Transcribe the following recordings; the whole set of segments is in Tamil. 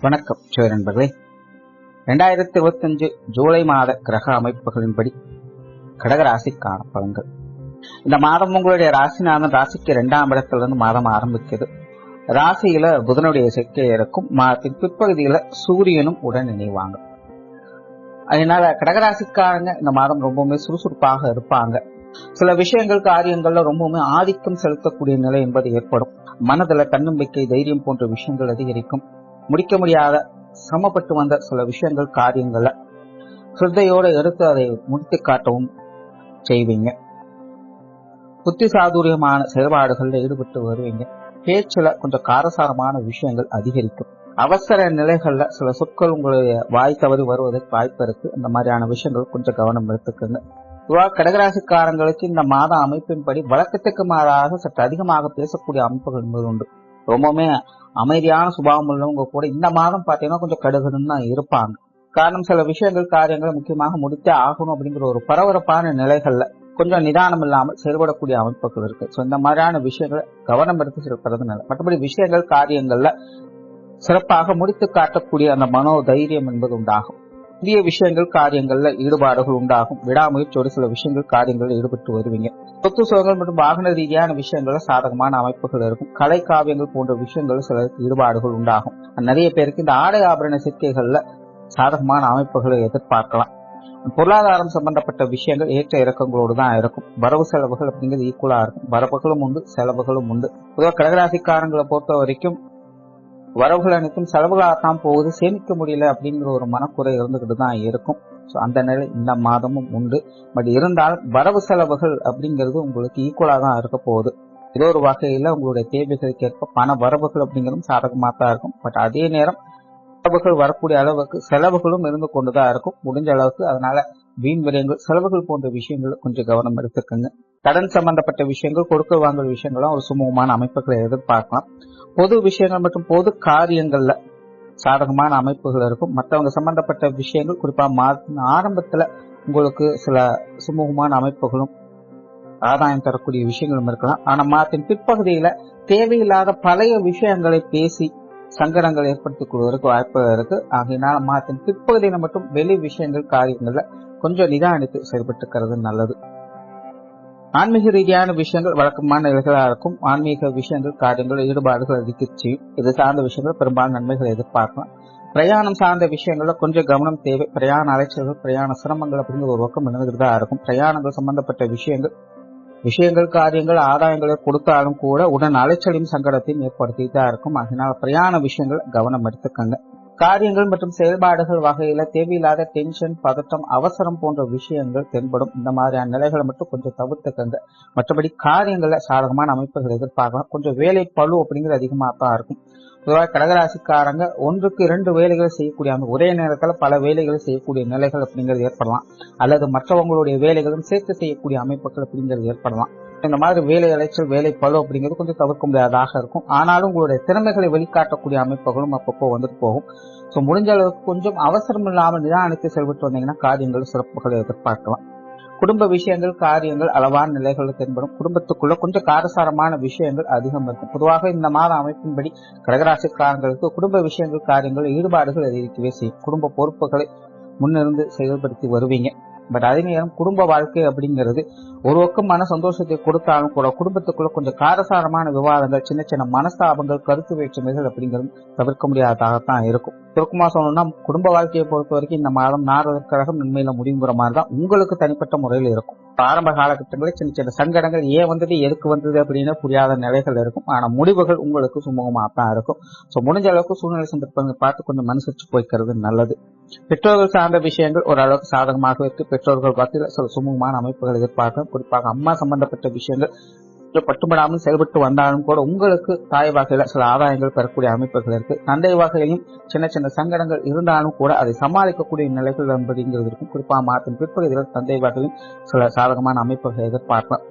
வணக்கம் சிவ நண்பர்களே. 2025 ஜூலை மாத கிரக அமைப்புகளின்படி கடகராசிக்கான பலன்கள். இந்த மாதம் உங்களுடைய ராசிநாதன் ராசிக்கு 2ஆம் இடத்திலிருந்து மாதம் ஆரம்பிக்குது. ராசியில புதனுடைய சேர்க்கை இருக்கும். மாதத்தின் பிற்பகுதியில சூரியனும் உடன் இணைவாங்க. அதனால கடகராசிக்காரங்க இந்த மாதம் ரொம்பவுமே சுறுசுறுப்பாக இருப்பாங்க. சில விஷயங்கள் காரியங்கள்ல ரொம்பவுமே ஆதிக்கம் செலுத்தக்கூடிய நிலை என்பது ஏற்படும். மனதுல தன்னம்பிக்கை, தைரியம் போன்ற விஷயங்கள் அதிகரிக்கும். முடிக்க முடியாத சிரமப்பட்டு வந்த சில விஷயங்கள் காரியங்களை சிரத்தையோடு எடுத்து அதை முடித்து காட்டவும் செய்வீங்க. புத்தி சாதுரியமான செயல்பாடுகளில் ஈடுபட்டு வருவீங்க. பேச்சுல கொஞ்சம் காரசாரமான விஷயங்கள் அதிகரிக்கும். அவசர நிலைகள்ல சில சொற்கள் உங்களுடைய வாய் தவறி வருவதற்கு வாய்ப்பு இருக்கு. இந்த மாதிரியான விஷயங்கள் கொஞ்சம் கவனம் எடுத்துக்கோங்க. கடகராசிக்காரங்களுக்கு இந்த மாத அமைப்பின்படி வழக்கத்துக்கு மாறாக சற்று அதிகமாக பேசக்கூடிய அமைப்புகள் என்பது உண்டு. ரொம்பவுமே அமைதியான சுபாவம் உள்ளவங்க கூட இந்த மாதம் பார்த்தீங்கன்னா கொஞ்சம் கடுகடுன்னு தான் இருப்பாங்க. காரணம், சில விஷயங்கள் காரியங்களை முக்கியமாக முடித்தே ஆகணும் அப்படிங்கிற ஒரு பரபரப்பான நிலைகள்ல கொஞ்சம் நிதானம் இல்லாமல் செயல்படக்கூடிய அமைப்புகள் இருக்கு. ஸோ இந்த மாதிரியான விஷயங்களை கவனம் எடுத்து செயல்படுறது நல்லது. மற்றபடி விஷயங்கள் காரியங்கள்ல சிறப்பாக முடித்து காட்டக்கூடிய அந்த மனோ தைரியம் என்பது உண்டாகும். புதிய விஷயங்கள் காரியங்கள்ல ஈடுபாடுகள் உண்டாகும். விடாமுயற்சியோடு சில விஷயங்கள் காரியங்களில் ஈடுபட்டு வருவீங்க. சொத்து சுகங்கள் மற்றும் வாகன ரீதியான விஷயங்கள்ல சாதகமான அமைப்புகள் இருக்கும். கலை காவியங்கள் போன்ற விஷயங்கள் சிலருக்கு ஈடுபாடுகள் உண்டாகும். நிறைய பேருக்கு இந்த ஆடை ஆபரண சேர்க்கைகள்ல சாதகமான அமைப்புகளை எதிர்பார்க்கலாம். பொருளாதாரம் சம்பந்தப்பட்ட விஷயங்கள் ஏற்ற இறக்கங்களோடு தான் இருக்கும். வரவு செலவுகள் அப்படிங்கிறது ஈக்குவலா இருக்கும். வரவுகளும் உண்டு, செலவுகளும் உண்டு. பொதுவாக கடகராசிக்காரங்களை பொறுத்த வரைக்கும் வரவுகள் அனைத்தும் செலவுகளாகத்தான் போகுது, சேமிக்க முடியல அப்படிங்கிற ஒரு மனக்குறை இருந்துகிட்டு தான் இருக்கும். ஸோ அந்த நிலை இந்த மாதமும் உண்டு. பட் இருந்தாலும் வரவு செலவுகள் அப்படிங்கிறது உங்களுக்கு ஈக்குவலாக தான் இருக்க போகுது. ஏதோ ஒரு வகையில உங்களுடைய தேவைகளுக்கு ஏற்ப பண வரவுகள் அப்படிங்கிறதும் சாதகமாக தான் இருக்கும். பட் அதே நேரம் செலவுகள் வரக்கூடிய அளவுக்கு செலவுகளும் இருந்து கொண்டுதான் இருக்கும். முடிஞ்ச அளவுக்கு அதனால வீண் விரயங்கள், செலவுகள் போன்ற விஷயங்கள் கொஞ்சம் கவனம் எடுத்துக்கோங்க. கடன் சம்பந்தப்பட்ட விஷயங்கள், கொடுக்க வாங்கல் விஷயங்களும் ஒரு சுமூகமான அமைப்புகளை எதிர்பார்க்கலாம். பொது விஷயங்கள் மற்றும் பொது காரியங்கள்ல சாதகமான அமைப்புகள் இருக்கும். மற்றவங்க சம்பந்தப்பட்ட விஷயங்கள் குறிப்பா ஆரம்பத்துல உங்களுக்கு சில சுமூகமான அமைப்புகளும் ஆதாயம் தரக்கூடிய விஷயங்களும் இருக்கலாம். ஆனா மாதத்தின் பிற்பகுதியில தேவையில்லாத பழைய விஷயங்களை பேசி சங்கடங்கள் ஏற்படுத்திக் கொள்வதற்கு வாய்ப்பு இருக்கு. ஆகையினால மாதத்தின் பிற்பகுதியில மட்டும் வெளி விஷயங்கள் காரியங்கள்ல கொஞ்சம் நிதானித்து செயல்பட்டுக்கிறது நல்லது. ஆன்மீக ரீதியான விஷயங்கள் வழக்கமான நிலைகளாக இருக்கும். ஆன்மீக விஷயங்கள் காரியங்கள் ஈடுபாடுகள் அதிகரிச்சு இது சார்ந்த விஷயங்கள் பெரும்பாலும் நன்மைகளை எதிர்பார்க்கலாம். பிரயாணம் சார்ந்த விஷயங்கள்ல கொஞ்சம் கவனம் தேவை. பிரயாண அலைச்சல்கள், பிரயாண சிரமங்கள் அப்படிங்கிற ஒரு பக்கம் நடந்துகிட்டு தான் இருக்கும். பிரயாணங்கள் சம்பந்தப்பட்ட விஷயங்கள் காரியங்கள் ஆதாயங்களை கொடுத்தாலும் கூட உடன் அலைச்சலையும் சங்கடத்தையும் ஏற்படுத்திட்டு தான் இருக்கும். அதனால பிரயாண விஷயங்கள் கவனம் எடுத்துக்கங்க. காரியங்கள் மற்றும் செயல்பாடுகள் வகையில தேவையில்லாத டென்ஷன், பதட்டம், அவசரம் போன்ற விஷயங்கள் தென்படும். இந்த மாதிரியான நிலைகளை மட்டும் கொஞ்சம் தவிர்த்துக்கங்க. மற்றபடி காரியங்கள்ல சாதகமான அமைப்புகள் எதிர்பார்க்கலாம். கொஞ்சம் வேலை பளு அப்படிங்கிறது அதிகமாக தான் இருக்கும். பொதுவாக கடகராசிக்காரங்க 1க்கு 2 வேலைகளை செய்யக்கூடிய ஒரே நேரத்தில் பல வேலைகளை செய்யக்கூடிய நிலைகள் அப்படிங்கிறது ஏற்படலாம். அல்லது மற்றவங்களுடைய வேலைகளும் சேர்த்து செய்யக்கூடிய அமைப்புகள் அப்படிங்கிறது ஏற்படலாம். இந்த மாதிரி வேலை அலைச்சல், வேலை பளு அப்படிங்கிறது கொஞ்சம் தவிர்க்க முடியாததாக இருக்கும். ஆனாலும் உங்களுடைய திறமைகளை வெளிக்காட்டக்கூடிய அமைப்புகளும் அப்பப்போ வந்துட்டு போகும். ஸோ முடிஞ்ச அளவுக்கு கொஞ்சம் அவசரம் இல்லாமல் நிதானித்து செயல்பட்டு வந்தீங்கன்னா காரியங்கள் சிறப்புகளை எதிர்பார்க்கலாம். குடும்ப விஷயங்கள் காரியங்கள் அளவான நிலைகள் தென்படும். குடும்பத்துக்குள்ள கொஞ்சம் காரசாரமான விஷயங்கள் அதிகம் இருக்கும். பொதுவாக இந்த மாத அமைப்பின்படி கடகராசிக்காரங்களுக்கு குடும்ப விஷயங்கள் காரியங்கள் ஈடுபாடுகள் அதிகரிக்கவே செய்யும். குடும்ப பொறுப்புகளை முன்னிருந்து செயல்படுத்தி வருவீங்க. பட் அதே நேரம் குடும்ப வாழ்க்கை அப்படிங்கிறது ஒரு பக்கம் மன சந்தோஷத்தை கொடுத்தாலும் கூட குடும்பத்துக்குள்ள கொஞ்சம் காரசாரமான விவாதங்கள், சின்ன சின்ன மனஸ்தாபங்கள், கருத்து வேற்றுமைகள் அப்படிங்கிறது தவிர்க்க முடியாததாகத்தான் இருக்கும். சுருக்கமா சொல்லணும்னா குடும்ப வாழ்க்கையை பொறுத்த வரைக்கும் இந்த மாதம் நாரதற்கழகம் நன்மையில முடிவுங்கிற மாதிரி தான் உங்களுக்கு தனிப்பட்ட முறையில் இருக்கும். ஆரம்ப காலகட்டங்களில் சின்ன சின்ன சங்கடங்கள், ஏன் வந்தது எதுக்கு வந்தது அப்படின்னு புரியாத நிலைகள் இருக்கும். ஆனா முடிவுகள் உங்களுக்கு சுமூகமாக தான் இருக்கும். ஸோ முடிஞ்ச அளவுக்கு சூழ்நிலை சந்தர்ப்பங்களை பார்த்து கொஞ்சம் மனசிச்சு போய்க்கிறது நல்லது. பெற்றோர்கள் சார்ந்த விஷயங்கள் ஓரளவுக்கு சாதகமாக இருக்கு. பெற்றோர்கள் பார்த்து சில சுமூகமான அமைப்புகள் எதிர்பார்க்க, குறிப்பாக அம்மா சம்பந்தப்பட்ட விஷயங்கள் பட்டுப்படாமல் செயல்பட்டு வந்தாலும் கூட உங்களுக்கு தாய் வகையில சில ஆதாயங்கள் பெறக்கூடிய அமைப்புகள் இருக்கு. தந்தை வகையிலும் சின்ன சின்ன சங்கடங்கள் இருந்தாலும் கூட அதை சமாளிக்கக்கூடிய நிலைகள் என்பதுங்கிறது இருக்கும். குறிப்பாக மாதத்தின் பிற்பகுதியில் தந்தை வகையிலும் சில சாதகமான அமைப்புகளை எதிர்பார்க்கலாம்.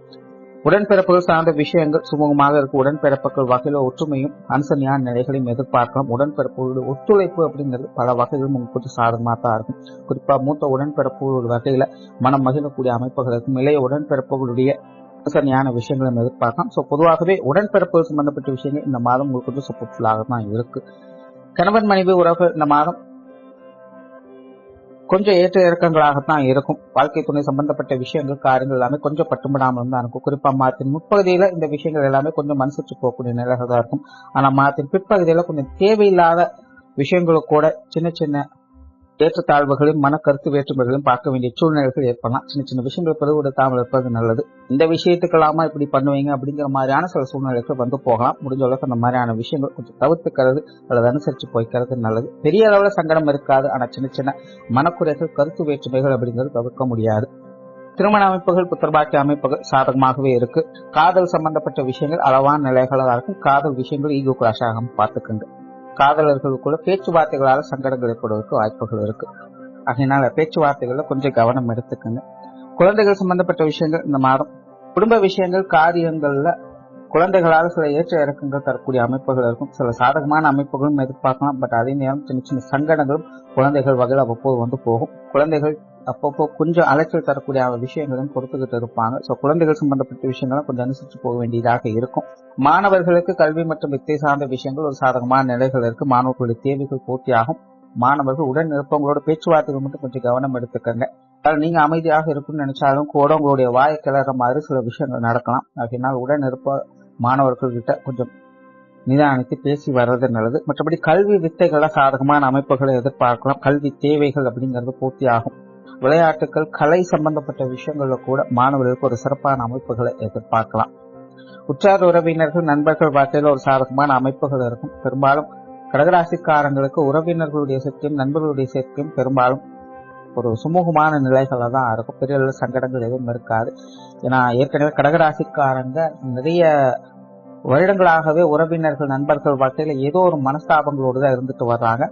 உடன்பிறப்புகள் சார்ந்த விஷயங்கள் சுமூகமாக இருக்கும். உடன்பிறப்புகள் வகையில ஒற்றுமையும் அனுசரணையான நிலைகளையும் எதிர்பார்க்கலாம். உடன்பிறப்புகளுடைய ஒத்துழைப்பு அப்படிங்கிறது பல வகைகளும் உங்களுக்கு சாதகமாக தான் இருக்கும். குறிப்பா மூத்த உடன்பிறப்புகள் வகையில மனம் மகிழக்கூடிய அமைப்புகள் இருக்கும். இளைய உடன்பிறப்புகளுடைய அனுசரணையான விஷயங்களும் எதிர்பார்க்கலாம். ஸோ பொதுவாகவே உடன்பிறப்புகள் சம்பந்தப்பட்ட விஷயங்கள் இந்த மாதம் உங்களுக்கு கொஞ்சம் சப்போர்ட்ஃபுல்லாக தான் இருக்கு. கணவன் மனைவி உறவு இந்த மாதம் கொஞ்சம் ஏற்ற இறக்கங்களாகத்தான் இருக்கும். வாழ்க்கை துணை சம்பந்தப்பட்ட விஷயங்கள் காரியங்கள் எல்லாமே கொஞ்சம் பட்டுப்படாமல் தான் இருக்கும். குறிப்பா மாதத்தின் முற்பகுதியில இந்த விஷயங்கள் எல்லாமே கொஞ்சம் மனசுச்சு போகக்கூடிய நிலைகள் தான் இருக்கும். ஆனா மாதத்தின் பிற்பகுதியில கொஞ்சம் தேவையில்லாத விஷயங்களும் கூட சின்ன சின்ன ஏற்றத்தாழ்வுகளையும் மன கருத்து வேற்றுமைகளையும் பார்க்க வேண்டிய சூழ்நிலைகள் ஏற்படலாம். சின்ன சின்ன விஷயங்களை பிறகுடுத்தாமல் இருப்பது நல்லது. இந்த விஷயத்துக்கெல்லாமா இப்படி பண்ணுவீங்க அப்படிங்கிற மாதிரியான சில சூழ்நிலைகள் வந்து போகலாம். முடிஞ்ச அளவுக்கு அந்த மாதிரியான விஷயங்கள் கொஞ்சம் தவிர்த்துக்கிறது அல்லது அனுசரித்து போய்க்கிறது நல்லது. பெரிய அளவுல சங்கடம் இருக்காது. ஆனா சின்ன சின்ன மனக்குறைகள் கருத்து வேற்றுமைகள் அப்படிங்கிறது தவிர்க்க முடியாது. திருமண அமைப்புகள் புத்திரபாக்கிய அமைப்புகள் சாதகமாகவே இருக்கு. காதல் சம்பந்தப்பட்ட விஷயங்கள் அளவான நிலைகளாக இருக்கும். காதல் விஷயங்கள் ஈகோ கிளாஷ் ஆகாம பார்த்துக்குங்க. காதலர்களுக்குள்ள பேச்சுவார்த்தைகளால சங்கடங்கள் ஏற்படுவதற்கு வாய்ப்புகள் இருக்கு. அதனால பேச்சுவார்த்தைகள்ல கொஞ்சம் கவனம் எடுத்துக்கங்க. குழந்தைகள் சம்பந்தப்பட்ட விஷயங்கள் இந்த மாதம் குடும்ப விஷயங்கள் காரியங்கள்ல குழந்தைகளால் சில ஏற்ற இறக்கங்கள் தரக்கூடிய அமைப்புகள் இருக்கும். சில சாதகமான அமைப்புகளும் எதிர்பார்க்கலாம். பட் அதே நேரம் சின்ன சின்ன சங்கடங்களும் குழந்தைகள் வகையில் அவ்வப்போது வந்து போகும். குழந்தைகள் அப்பப்போ கொஞ்சம் அலைச்சல் தரக்கூடிய விஷயங்களும் கொடுத்துக்கிட்டு இருப்பாங்க. ஸோ குழந்தைகள் சம்பந்தப்பட்ட விஷயங்களும் கொஞ்சம் அனுசரித்து போக வேண்டியதாக இருக்கும். மாணவர்களுக்கு கல்வி மற்றும் வித்தை சார்ந்த விஷயங்கள் ஒரு சாதகமான நிலைகள் இருக்கு. மாணவர்களுடைய தேவைகள் பூர்த்தியாகும். மாணவர்கள் உடன் இருப்பவங்களோட பேச்சுவார்த்தைகள் மட்டும் கொஞ்சம் கவனம் எடுத்துக்கங்க. நீங்க அமைதியாக இருக்குன்னு நினைச்சாலும் கூட உங்களுடைய வாயை கிளற மாதிரி சில விஷயங்கள் நடக்கலாம். அதனால் உடன் இருப்ப மாணவர்கள் கிட்ட கொஞ்சம் நிதானித்து பேசி வர்றது நல்லது. மற்றபடி கல்வி வித்தைகள சாதகமான அமைப்புகளை எதிர்பார்க்கலாம். கல்வி தேவைகள் அப்படிங்கிறது பூர்த்தி ஆகும். விளையாட்டுகள் கலை சம்பந்தப்பட்ட விஷயங்கள்ல கூட மாணவர்களுக்கு ஒரு சிறப்பான அமைப்புகளை எதிர்பார்க்கலாம். உற்றார் உறவினர்கள் நண்பர்கள் வாழ்க்கையில ஒரு சாதகமான அமைப்புகள் இருக்கும். பெரும்பாலும் கடகராசிக்காரங்களுக்கு உறவினர்களுடைய சேர்க்கையும் நண்பர்களுடைய சேர்க்கையும் பெரும்பாலும் ஒரு சுமூகமான நிலைகள தான் இருக்கும். பெரிய அளவு சங்கடங்கள் எதுவும் இருக்காது. ஏன்னா ஏற்கனவே கடகராசிக்காரங்க நிறைய வருடங்களாகவே உறவினர்கள் நண்பர்கள் வாழ்க்கையில ஏதோ ஒரு மனஸ்தாபங்களோடு தான் இருந்துட்டு வர்றாங்க.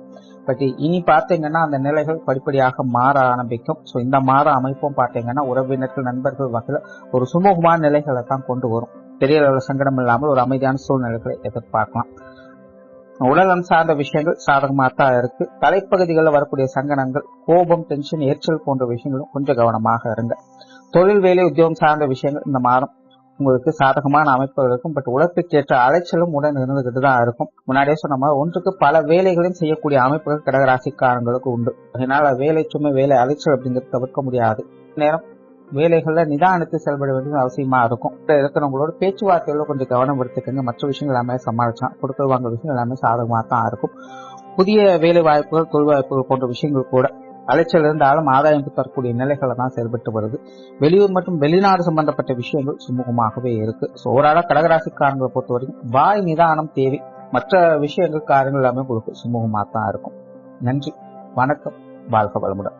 பட் இனி பார்த்தீங்கன்னா அந்த நிலைகள் படிப்படியாக மாற ஆரம்பிக்கும். ஸோ இந்த மாற அமைப்பும் பார்த்தீங்கன்னா உறவினர்கள் நண்பர்கள் வகையில ஒரு சுமூகமான நிலைகளை தான் கொண்டு வரும். பெரிய அளவில் சங்கடம் இல்லாமல் ஒரு அமைதியான சூழ்நிலைகளை எதிர்பார்க்கலாம். உடலம் சார்ந்த விஷயங்கள் சாதகமாக தான் இருக்கு. தலைப்பகுதிகளில் வரக்கூடிய சங்கடங்கள் கோபம் டென்ஷன் எரிச்சல் போன்ற விஷயங்களும் கொஞ்சம் கவனமாக இருங்க. தொழில் வேலை உத்தியோகம் சார்ந்த விஷயங்கள் இந்த மாதம் உங்களுக்கு சாதகமான அமைப்புகள் இருக்கும். பட் உழைப்புக்கேற்ற அலைச்சலும் உடன் இருந்துகிட்டு தான் இருக்கும். முன்னாடியே சொன்ன மாதிரி ஒன்றுக்கு பல வேலைகளையும் செய்யக்கூடிய அமைப்புகள் கடகராசிக்காரங்களுக்கு உண்டு. அதனால வேலை சுமை வேலை அலைச்சல் அப்படிங்கிறது தவிர்க்க முடியாது. நேரம் வேலைகள்ல நிதானித்து செயல்பட வேண்டியது அவசியமா இருக்கும். இருக்கிறவங்களோட பேச்சுவார்த்தைகள கொஞ்சம் கவனம் எடுத்துக்கங்க. மற்ற விஷயங்கள் எல்லாமே சமாளிச்சான் கொடுக்கல் வாங்க விஷயம் எல்லாமே சாதகமாக தான் இருக்கும். புதிய வேலை வாய்ப்புகள் தொழில் வாய்ப்புகள் போன்ற விஷயங்கள் கூட அலைச்சல் இருந்தாலும் ஆதாயம் தரக்கூடிய நிலைகளை தான் செயல்பட்டு வருது. வெளியூர் மற்றும் வெளிநாடு சம்பந்தப்பட்ட விஷயங்கள் சுமூகமாகவே இருக்கு. ஓவராலா கடகராசிக்காரங்களை பொறுத்த வரைக்கும் வாய் நிதானம் தேவை. மற்ற விஷயங்கள் காரியங்கள் எல்லாமே உங்களுக்கு சுமூகமாக தான் இருக்கும். நன்றி, வணக்கம், வாழ்க வளமுடன்.